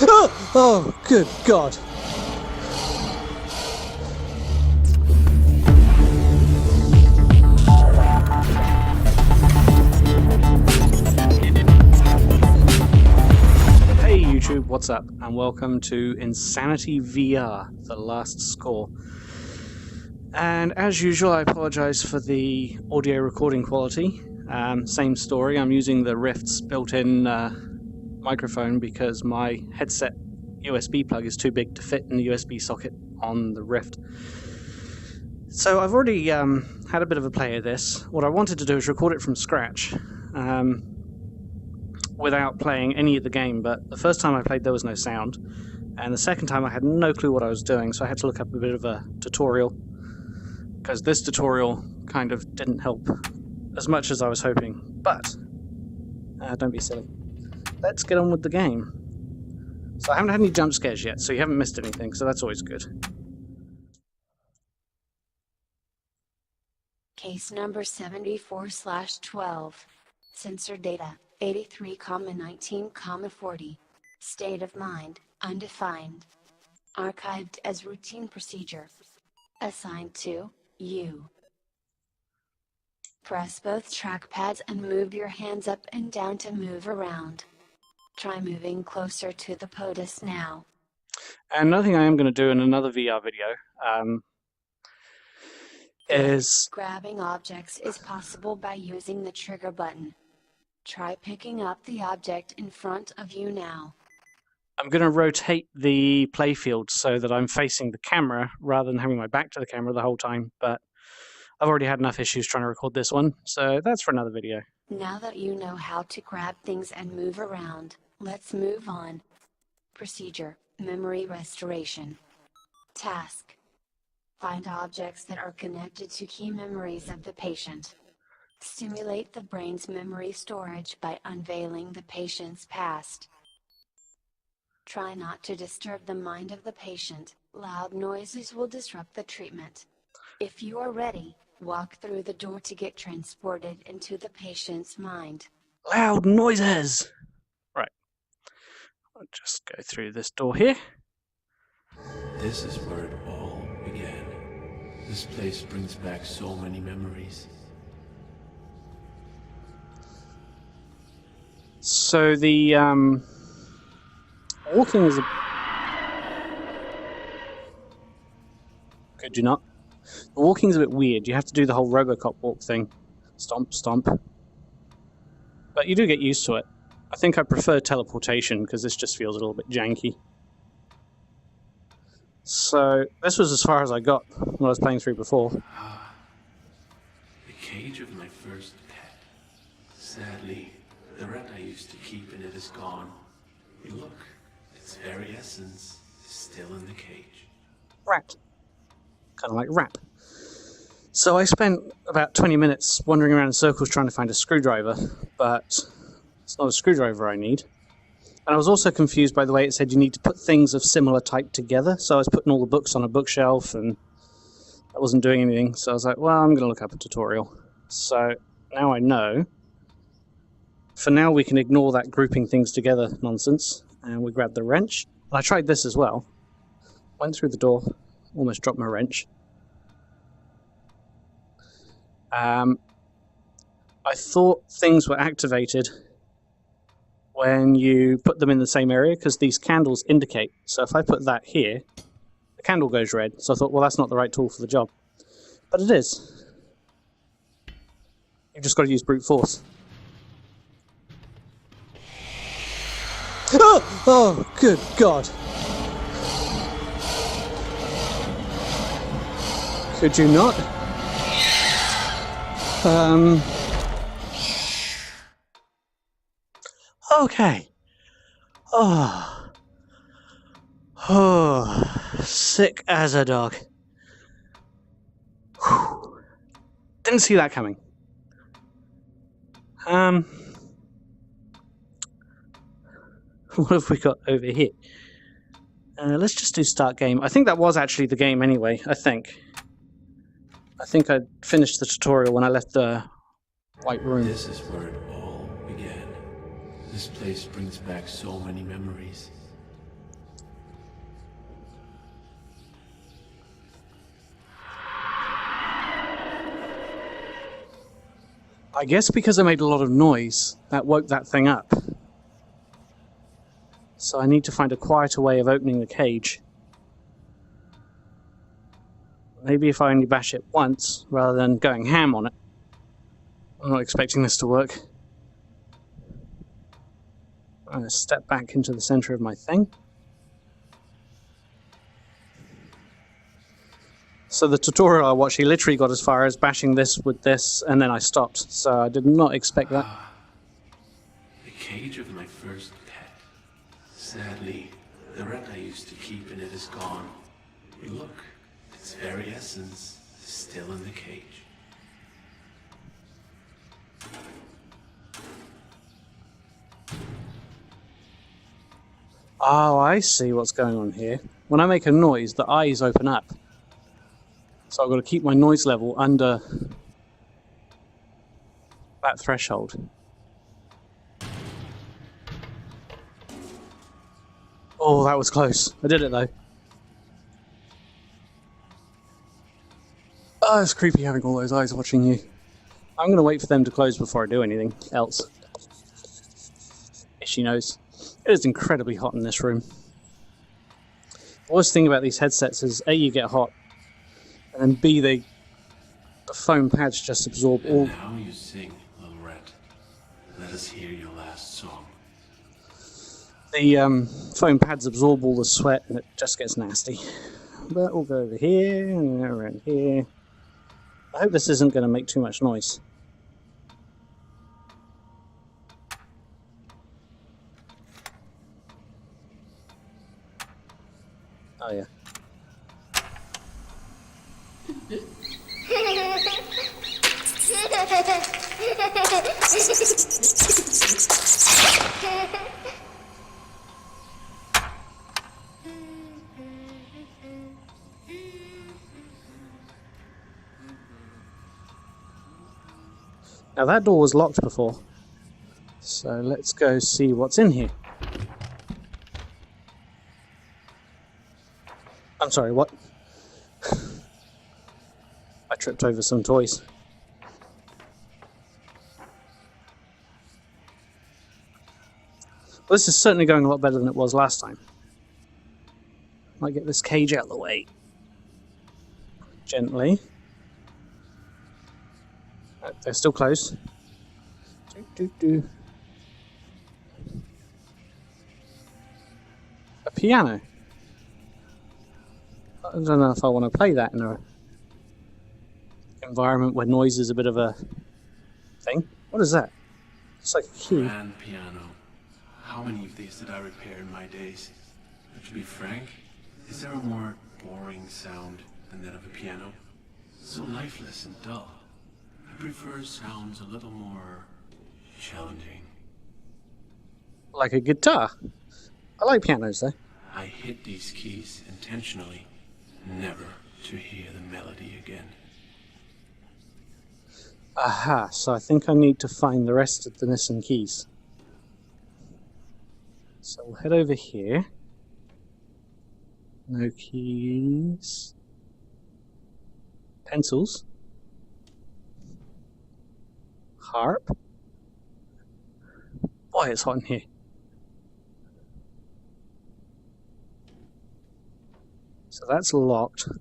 Oh, good God. Hey YouTube, what's up? And welcome to Insanity VR, the last score. And as usual, I apologize for the audio recording quality. Same story, I'm using the Rift's built-in microphone because my headset USB plug is too big to fit in the USB socket on the Rift. So I've already had a bit of a play of this. What I wanted to do is record it from scratch without playing any of the game, but the first time I played there was no sound, and the second time I had no clue what I was doing, so I had to look up a bit of a tutorial, because this tutorial kind of didn't help as much as I was hoping. But don't be silly. Let's get on with the game. So I haven't had any jump scares yet, so you haven't missed anything, so that's always good. Case number 74/12. Sensor data 83,19,40. State of mind undefined. Archived as routine procedure. Assigned to you. Press both trackpads and move your hands up and down to move around. Try moving closer to the POTUS now. And another thing I am going to do in another VR video is... Grabbing objects is possible by using the trigger button. Try picking up the object in front of you now. I'm going to rotate the playfield so that I'm facing the camera rather than having my back to the camera the whole time, but I've already had enough issues trying to record this one, so that's for another video. Now that you know how to grab things and move around, let's move on. Procedure: memory restoration. Task: find objects that are connected to key memories of the patient. Stimulate the brain's memory storage by unveiling the patient's past. Try not to disturb the mind of the patient. Loud noises will disrupt the treatment. If you are ready, walk through the door to get transported into the patient's mind. Loud noises! Right. I'll just go through this door here. This is where it all began. This place brings back so many memories. So the walking is a... Could you not? The walking is a bit weird. You have to do the whole Robocop walk thing. Stomp, stomp. But you do get used to it. I think I prefer teleportation because this just feels a little bit janky. So this was as far as I got when I was playing through before. The cage of my first pet. Sadly, the rat I used to keep in it is gone. Look, its very essence is still in the cage. Rat. Kind of like rap. So I spent about 20 minutes wandering around in circles trying to find a screwdriver, but it's not a screwdriver I need. And I was also confused by the way it said you need to put things of similar type together, so I was putting all the books on a bookshelf and that wasn't doing anything, so I was like, well, I'm going to look up a tutorial. So now I know. For now we can ignore that grouping things together nonsense, and we grab the wrench. And I tried this as well. Went through the door, almost dropped my wrench. I thought things were activated when you put them in the same area, because these candles indicate. So if I put that here, the candle goes red. So I thought, well, that's not the right tool for the job. But it is. You've just got to use brute force. Oh, good God. Could you not? Okay. Oh, sick as a dog. Whew. Didn't see that coming. What have we got over here? Let's just do start game. I think that was actually the game anyway, I think. I think I finished the tutorial when I left the white room. This is where it all began. This place brings back so many memories. I guess because I made a lot of noise, that woke that thing up. So I need to find a quieter way of opening the cage. Maybe if I only bash it once, rather than going ham on it. I'm not expecting this to work. I'm going to step back into the center of my thing. So the tutorial I watched, he literally got as far as bashing this with this, and then I stopped. So I did not expect that. The cage of my first pet. Sadly, the rat I used to keep in it is gone. Look, its very essence is still in the cage. Oh, I see what's going on here. When I make a noise, the eyes open up. So I've got to keep my noise level under that threshold. Oh, that was close. I did it though. Oh, it's creepy having all those eyes watching you. I'm going to wait for them to close before I do anything else. Itchy nose. It is incredibly hot in this room. The worst thing about these headsets is A, you get hot, and then B, the foam pads just absorb all. And now you sing, little rat. Let us hear your last song. The foam pads absorb all the sweat and it just gets nasty. But we'll go over here and around here. I hope this isn't going to make too much noise. Oh yeah. Now that door was locked before, so let's go see what's in here. I'm sorry, what? I tripped over some toys. Well, this is certainly going a lot better than it was last time. Might get this cage out of the way. Gently. Oh, they're still closed. A piano. I don't know if I want to play that in an environment where noise is a bit of a thing. What is that? It's like a key. Grand piano. How many of these did I repair in my days? But to be frank, is there a more boring sound than that of a piano? So lifeless and dull. I prefer sounds a little more challenging. Like a guitar. I like pianos though. I hit these keys intentionally, never to hear the melody again. Aha, so I think I need to find the rest of the missing keys. So we'll head over here. No keys. Pencils. Harp. Boy, it's hot in here. So that's locked. I'm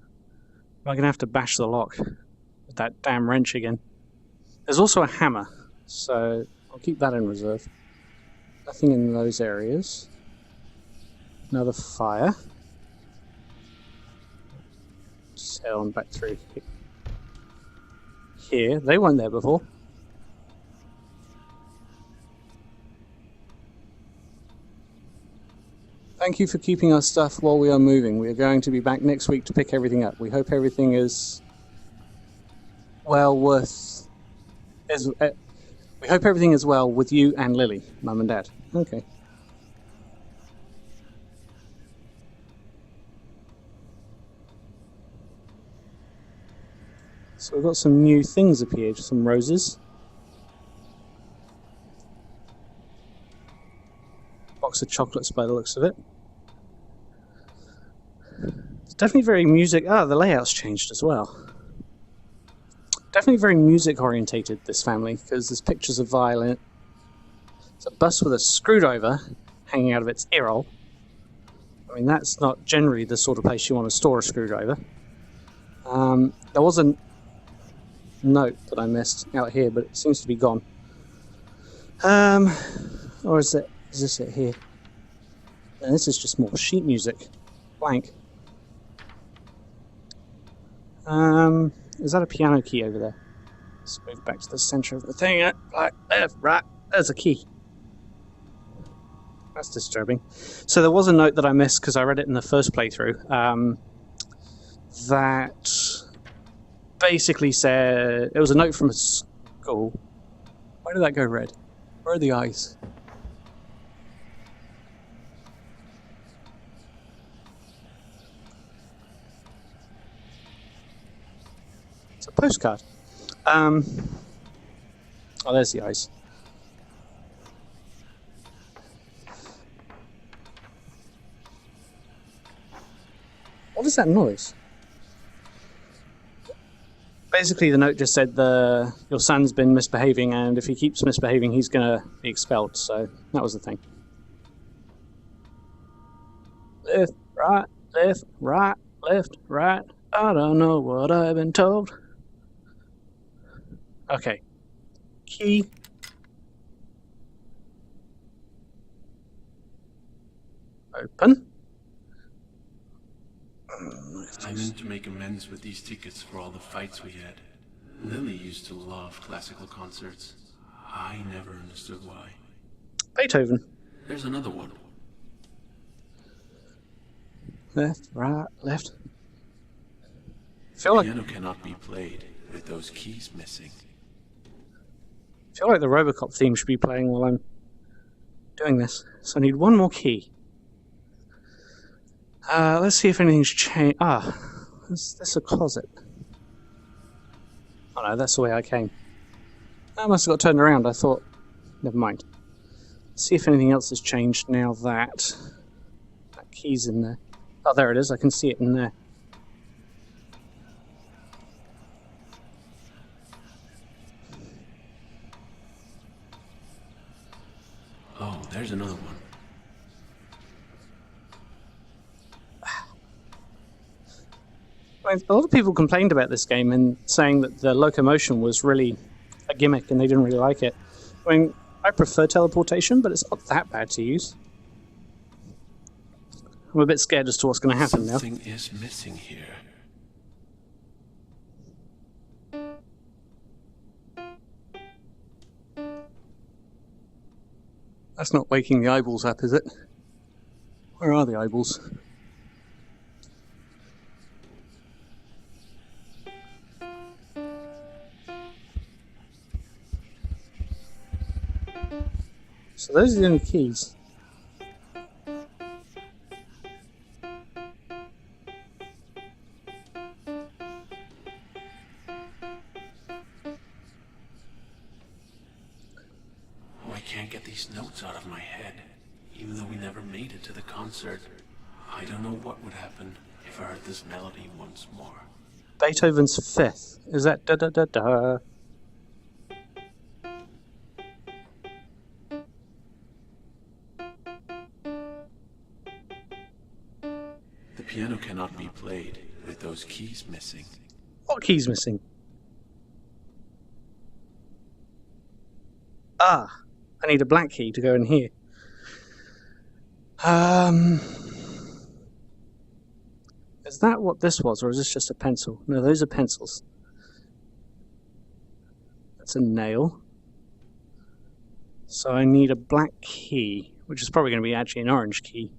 going to have to bash the lock with that damn wrench again. There's also a hammer, so I'll keep that in reserve. Nothing in those areas. Another fire. Just head on back through here. They weren't there before. Thank you for keeping our stuff while we are moving. We are going to be back next week to pick everything up. We hope everything is well worth... we hope everything is well with you and Lily, Mum and Dad. Okay. So we've got some new things appeared, some roses. Box of chocolates by the looks of it. It's definitely very music... Ah, the layout's changed as well. Definitely definitely very music orientated, this family, because there's pictures of violin. It's a bus with a screwdriver hanging out of its ear hole. I mean, that's not generally the sort of place you want to store a screwdriver. There was a note that I missed out here, but it seems to be gone. Or is this it here? No, this is just more sheet music. Blank. Is that a piano key over there? Let's move back to the center of the thing. Right, left, right. There's a key. That's disturbing. So there was a note that I missed because I read it in the first playthrough. That basically said it was a note from a school. Why did that go red? Where are the eyes? It's a postcard. Oh, there's the eyes. What is that noise? Basically, the note just said your son's been misbehaving, and if he keeps misbehaving, he's going to be expelled. So that was the thing. Left, right, left, right, left, right. I don't know what I've been told. Okay. Key. Open. I meant to make amends with these tickets for all the fights we had. Lily used to love classical concerts. I never understood why. Beethoven. There's another one. Left, right, left. The piano cannot be played with those keys missing. I feel like the Robocop theme should be playing while I'm doing this. So I need one more key. Let's see if anything's changed. Is this a closet? Oh no, that's the way I came. I must have got turned around, I thought. Never mind. Let's see if anything else has changed now that key's in there. Oh, there it is, I can see it in there. Oh, there's another one. A lot of people complained about this game and saying that the locomotion was really a gimmick and they didn't really like it. I mean, I prefer teleportation, but it's not that bad to use. I'm a bit scared as to what's going to happen now. Something is missing here. That's not waking the eyeballs up, is it? Where are the eyeballs? So those are the only keys. I can't get these notes out of my head. Even though we never made it to the concert, I don't know what would happen if I heard this melody once more. Beethoven's Fifth. Is that da da da da? The piano cannot be played with those keys missing. What key's missing? I need a black key to go in here. Is that what this was, or is this just a pencil? No, those are pencils. That's a nail. So I need a black key, which is probably going to be actually an orange key.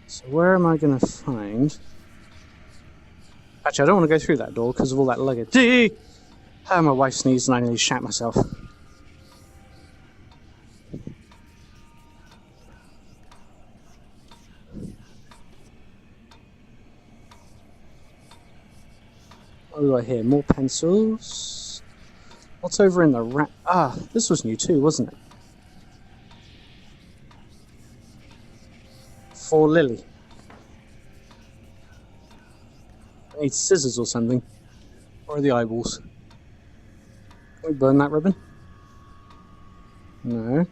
So where am I going to find... Actually, I don't want to go through that door because of all that luggage. Oh, my wife sneezed and I nearly shat myself. What do I hear? More pencils. What's over in the rack? This was new too, wasn't it? For Lily. I need scissors or something. Where are the eyeballs? Can we burn that ribbon? No.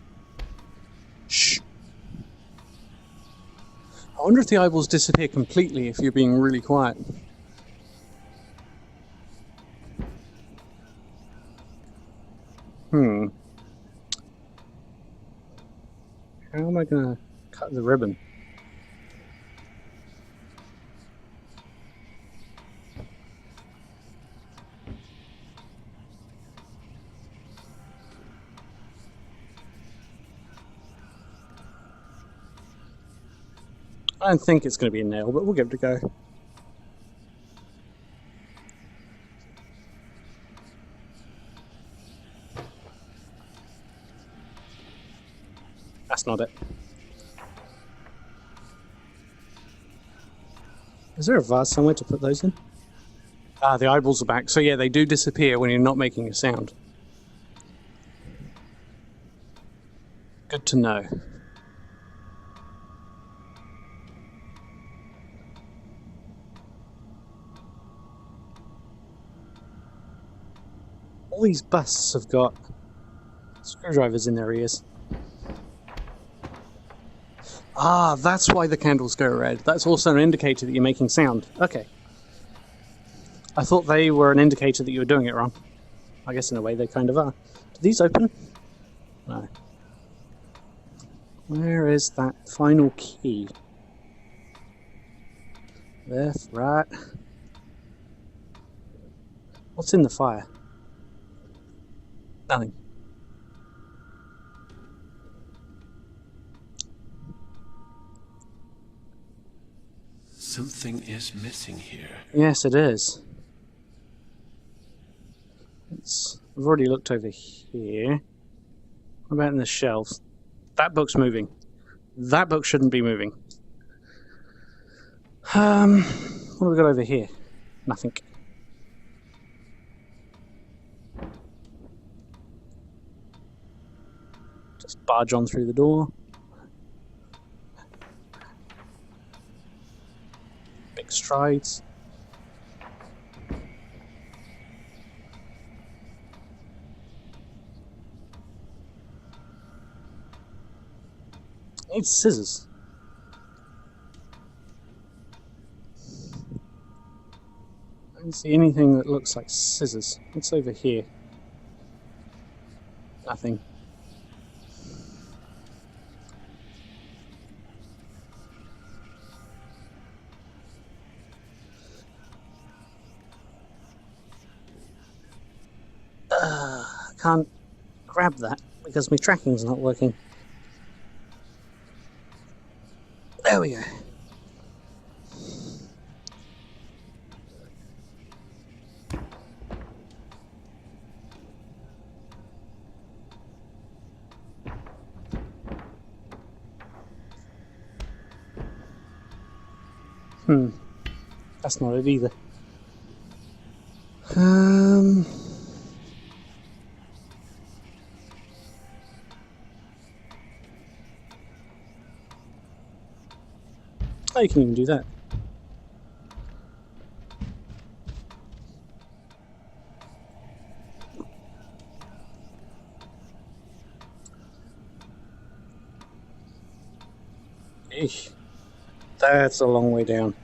Shh. I wonder if the eyeballs disappear completely if you're being really quiet. How am I gonna cut the ribbon? I don't think it's going to be a nail, but we'll give it a go. That's not it. Is there a vase somewhere to put those in? Ah, the eyeballs are back. So yeah, they do disappear when you're not making a sound. Good to know. All these busts have got screwdrivers in their ears. Ah, that's why the candles go red. That's also an indicator that you're making sound. Okay. I thought they were an indicator that you were doing it wrong. I guess in a way they kind of are. Do these open? No. Where is that final key? Left, right. What's in the fire? Nothing. Something is missing here. Yes, it is. We've already looked over here. What about in the shelves? That book's moving. That book shouldn't be moving. What have we got over here? Nothing. Just barge on through the door. Big strides. I need scissors. I don't see anything that looks like scissors. What's over here? Nothing. I can't grab that because my tracking's not working. There we go. That's not it either. Oh, you can even do that. Eesh. That's a long way down.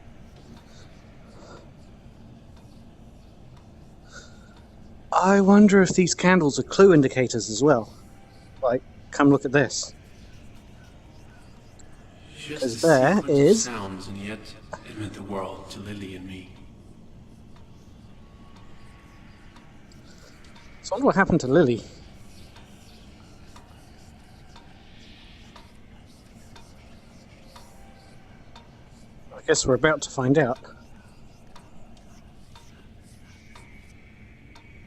I wonder if these candles are clue indicators as well. Like, come look at this. Just there sequence of is- sounds, and yet it meant the world to Lily and me. So I wonder what happened to Lily. I guess we're about to find out.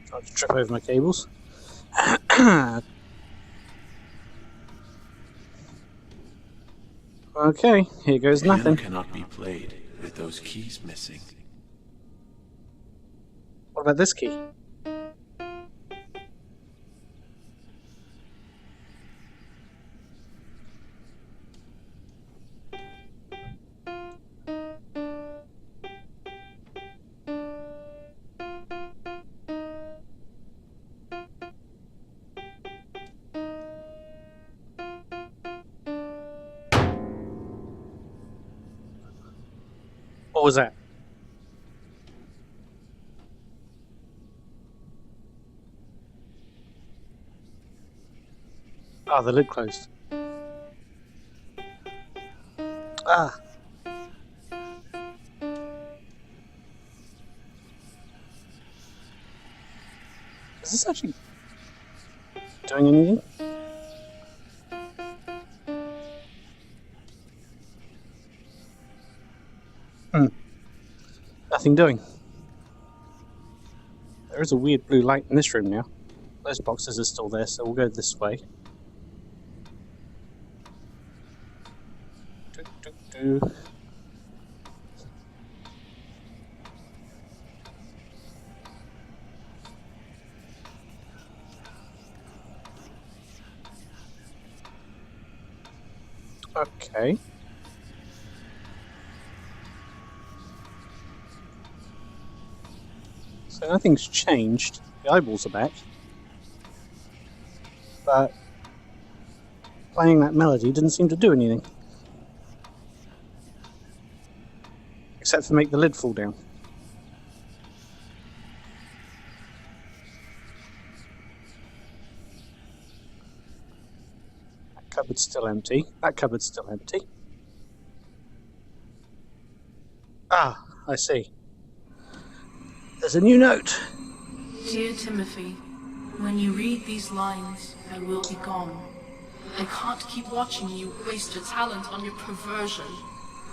Try to trip over my cables. Okay, here goes Piano nothing. cannot be played with those keys missing. What about this key? What was that? Ah, the lid closed. Ah. Is this actually doing anything? Nothing doing. There is a weird blue light in this room now. Those boxes are still there, so we'll go this way. Do. Okay. So nothing's changed. The eyeballs are back. But playing that melody didn't seem to do anything. Except for make the lid fall down. That cupboard's still empty. That cupboard's still empty. Ah, I see. There's a new note. Dear Timothy, when you read these lines, I will be gone. I can't keep watching you waste your talent on your perversion.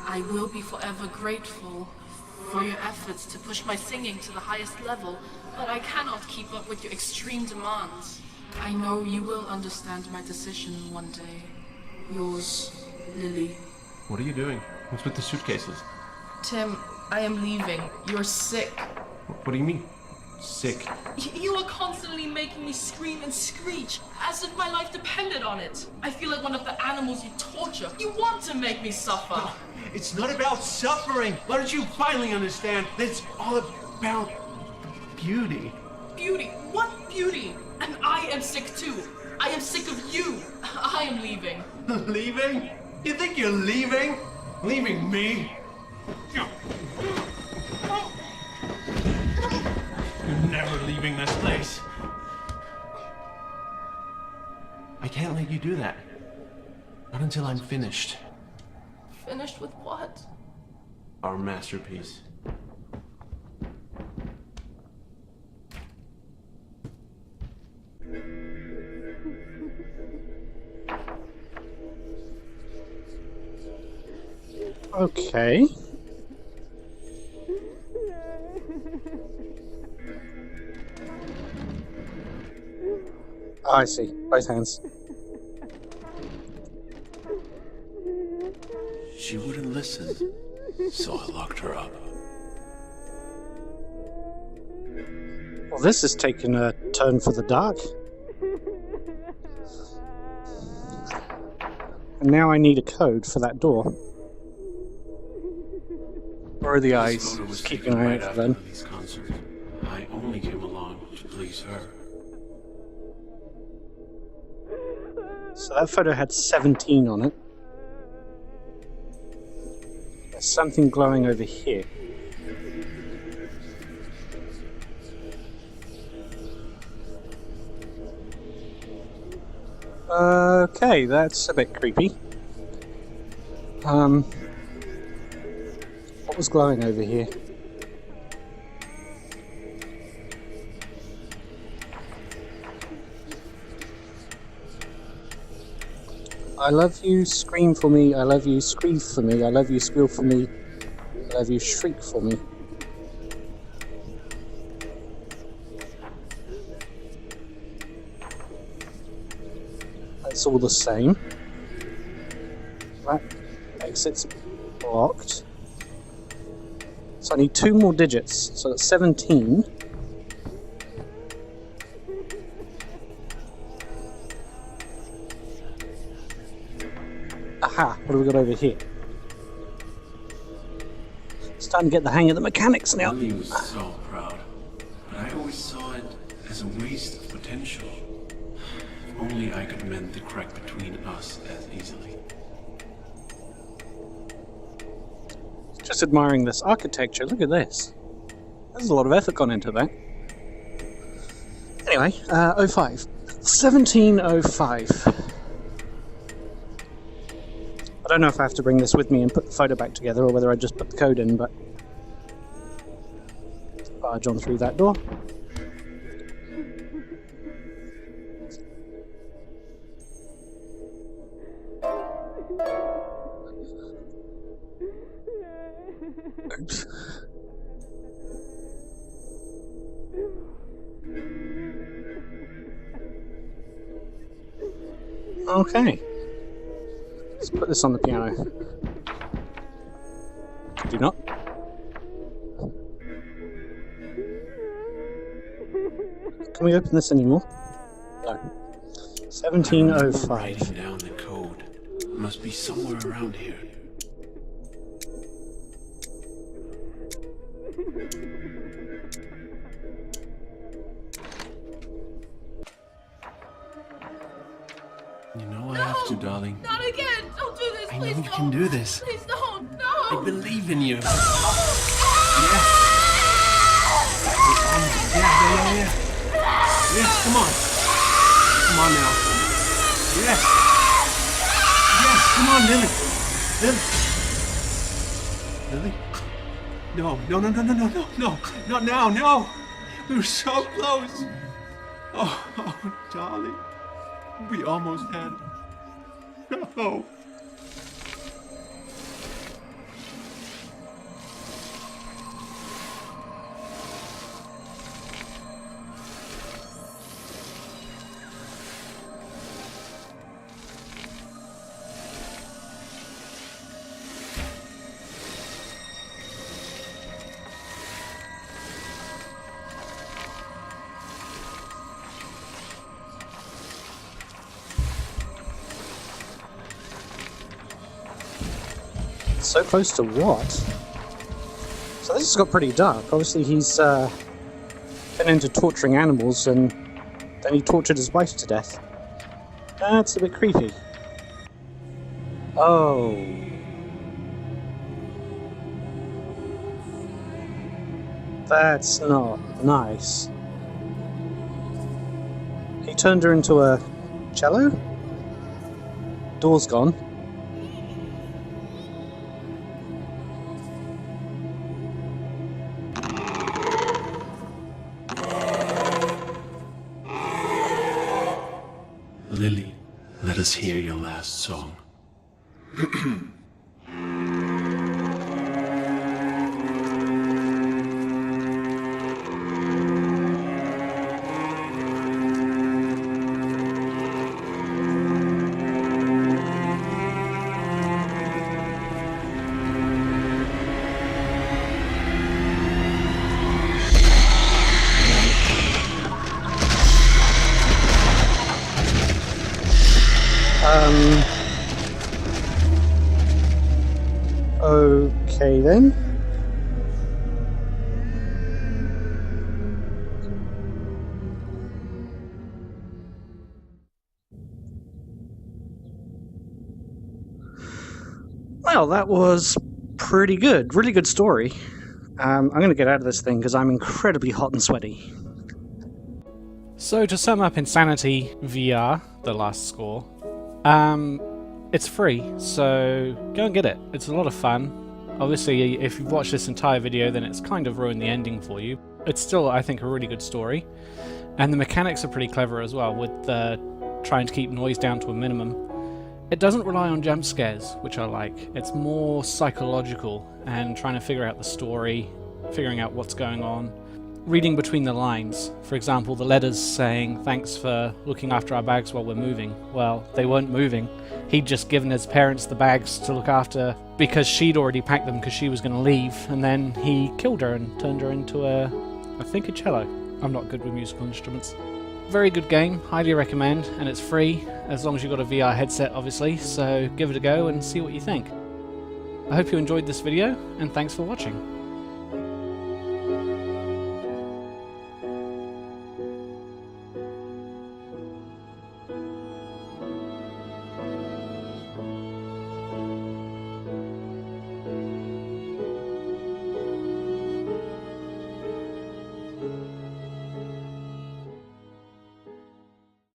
I will be forever grateful for your efforts to push my singing to the highest level, but I cannot keep up with your extreme demands. I know you will understand my decision one day. Yours, Lily. What are you doing? What's with the suitcases? Tim, I am leaving. You're sick. What do you mean? Sick? You are constantly making me scream and screech, as if my life depended on it. I feel like one of the animals you torture. You want to make me suffer. It's not about suffering. Why don't you finally understand that it's all about beauty? Beauty? What beauty? And I am sick too. I am sick of you. I am leaving. Leaving? You think you're leaving? Leaving me? You're never leaving this place. I can't let you do that. Not until I'm finished. Finished with what? Our masterpiece. Okay. Oh, I see. Both hands. She wouldn't listen, so I locked her up. Well, this has taken a turn for the dark. And now I need a code for that door. Where are the eyes? Just keep an eye out for them. Lily's concert. I only came along to please her. So that photo had 17 on it. There's something glowing over here. Okay, that's a bit creepy. What was glowing over here? I love you, scream for me. I love you, scream for me. I love you, squeal for me. I love you, shriek for me. That's all the same. That exit's blocked. So I need 2 more digits. So that's 17. Aha, what have we got over here? Starting to get the hang of the mechanics now. Lily was so proud, but I always saw it as a waste of potential. If only I could mend the crack between us as easily. Just admiring this architecture. Look at this. There's a lot of effort gone into that. Anyway, 05. 1705. I don't know if I have to bring this with me and put the photo back together, or whether I just put the code in, but... barge on through that door. Oops. Okay. Let's put this on the piano. Do not. Can we open this anymore? No. 1705. Writing down the code. It must be somewhere around here. You know I have to, darling. Not again! Don't do this, I know please you don't. can do this. Please don't, no! I believe in you. Yes. Yeah. Yes, come on. Come on now. Yes. Yes, come on, Lily. Lily? No. Not now, no. We were so close. Oh, darling. We almost had it. No. So close to what? So this has got pretty dark. Obviously he's been into torturing animals, and then he tortured his wife to death. That's a bit creepy. Oh. That's not nice. He turned her into a cello? Door's gone. Lily, let us hear your last song. Okay then. Well, that was pretty good. Really good story. I'm going to get out of this thing because I'm incredibly hot and sweaty. So to sum up Insanity VR, the last score, it's free, so go and get it. It's a lot of fun. Obviously, if you've watched this entire video, then it's kind of ruined the ending for you. It's still, I think, a really good story. And the mechanics are pretty clever as well, with trying to keep noise down to a minimum. It doesn't rely on jump scares, which I like. It's more psychological and trying to figure out the story, figuring out what's going on. Reading between the lines. For example, the letters saying, "Thanks for looking after our bags while we're moving." Well, they weren't moving. He'd just given his parents the bags to look after because she'd already packed them because she was going to leave, and then he killed her and turned her into I think a cello. I'm not good with musical instruments. Very good game, highly recommend, and it's free, as long as you've got a VR headset obviously, so give it a go and see what you think. I hope you enjoyed this video, and thanks for watching.